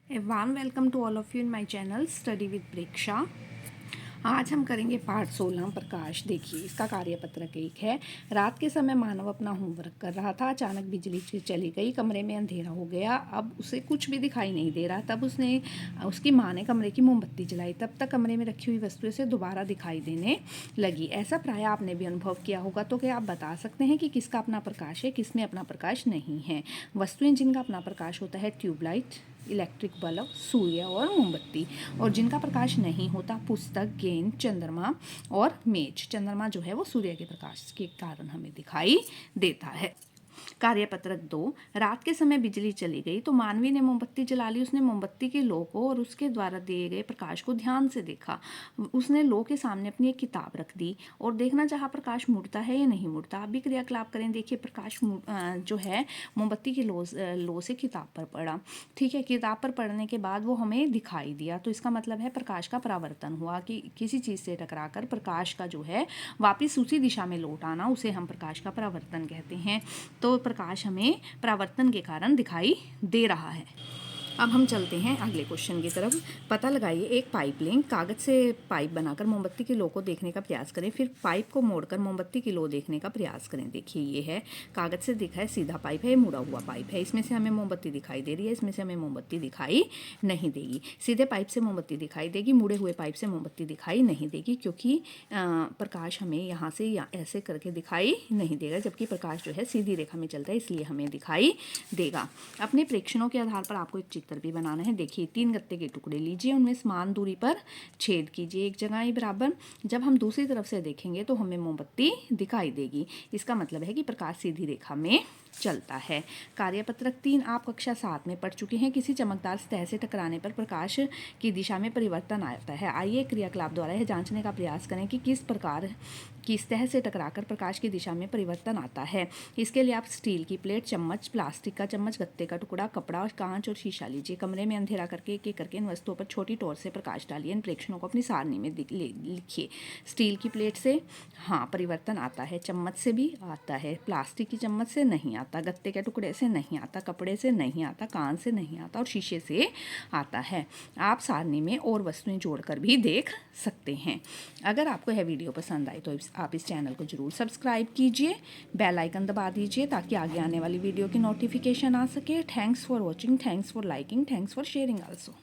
A warm welcome to all of you in my channel Study with Preksha। आज हम करेंगे पाठ 16 प्रकाश। देखिए इसका कार्यपत्रक एक है। रात के समय मानव अपना होमवर्क कर रहा था, अचानक बिजली चली गई, कमरे में अंधेरा हो गया। अब उसे कुछ भी दिखाई नहीं दे रहा। तब उसकी माँ ने कमरे की मोमबत्ती जलाई। तब तक कमरे में रखी हुई वस्तुएं से दोबारा दिखाई देने लगी। ऐसा प्राय आपने भी अनुभव किया होगा। तो क्या आप बता सकते हैं कि किसका अपना प्रकाश है, किसमें अपना प्रकाश नहीं है। वस्तुएं जिनका अपना प्रकाश होता है ट्यूबलाइट, इलेक्ट्रिक बल्ब, सूर्य और मोमबत्ती। और जिनका प्रकाश नहीं होता पुस्तक, गेंद, चंद्रमा और मेज। चंद्रमा जो है वो सूर्य के प्रकाश के कारण हमें दिखाई देता है। कार्यपत्रक 2। रात के समय बिजली चली गई तो मानवी ने मोमबत्ती जला ली। उसने मोमबत्ती के लो को और उसके द्वारा दिए गए प्रकाश को ध्यान से देखा। उसने लो के सामने अपनी एक किताब रख दी और देखना चाहा प्रकाश मुड़ता है या नहीं मुड़ता। आप भी क्रियाकलाप करें। देखिए प्रकाश जो है मोमबत्ती के लो से किताब पर पड़ा। ठीक है, किताब पर पढ़ने के बाद वो हमें दिखाई दिया। तो इसका मतलब है प्रकाश का परावर्तन हुआ, कि किसी चीज़ से टकराकर प्रकाश का जो है वापस उसी दिशा में लौट आना, उसे हम प्रकाश का परावर्तन कहते हैं। तो प्रकाश हमें परावर्तन के कारण दिखाई दे रहा है। अब हम चलते हैं अगले क्वेश्चन की तरफ। पता लगाइए, एक पाइप लें, कागज से पाइप बनाकर मोमबत्ती की लो को देखने का प्रयास करें, फिर पाइप को मोड़कर मोमबत्ती की लो देखने का प्रयास करें। देखिए ये है, कागज से दिखा है सीधा पाइप है, मुड़ा हुआ पाइप है। इसमें से हमें मोमबत्ती दिखाई दे रही है, इसमें से हमें मोमबत्ती दिखाई नहीं देगी। सीधे पाइप से मोमबत्ती दिखाई देगी, मुड़े हुए पाइप से मोमबत्ती दिखाई नहीं देगी, क्योंकि प्रकाश हमें यहाँ से या ऐसे करके दिखाई नहीं देगा, जबकि प्रकाश जो है सीधी रेखा में चलता है, इसलिए हमें दिखाई देगा। अपने प्रेक्षणों के आधार पर आपको एक चित्र भी बनाना है। देखिए 3 गत्ते के टुकड़े लीजिए, उनमें समान दूरी पर छेद कीजिए, एक जगह ही बराबर। जब हम दूसरी तरफ से देखेंगे तो हमें मोमबत्ती दिखाई देगी। इसका मतलब है कि प्रकाश सीधी रेखा में चलता है। कार्यपत्रक 3 आप कक्षा 7 में पढ़ चुके हैं। किसी चमकदार सतह से टकराने पर प्रकाश की दिशा में परिवर्तन आता है। आइए क्रियाकलाप द्वारा यह जांचने का प्रयास करें कि किस प्रकार की सतह से टकराकर प्रकाश की दिशा में परिवर्तन आता है। इसके लिए आप स्टील की प्लेट, चम्मच, प्लास्टिक का चम्मच, गत्ते का टुकड़ा, कपड़ा, कांच और शीशा लीजिए। कमरे में अंधेरा करके एक एक करके इन वस्तुओं पर छोटी टॉर्च से प्रकाश डालिए। इन प्रेक्षणों को अपनी सारणी में लिखिए। स्टील की प्लेट से हाँ परिवर्तन आता है, चम्मच से भी आता है, प्लास्टिक की चम्मच से नहीं आता, गत्ते के टुकड़े से नहीं आता, कपड़े से नहीं आता, कान से नहीं आता और शीशे से आता है। आप सारणी में और वस्तुएं जोड़कर भी देख सकते हैं। अगर आपको यह वीडियो पसंद आए तो आप इस चैनल को जरूर सब्सक्राइब कीजिए, बेल आइकन दबा दीजिए ताकि आगे आने वाली वीडियो की नोटिफिकेशन आ सके। Thanks for watching, thanks for liking, thanks for sharing also.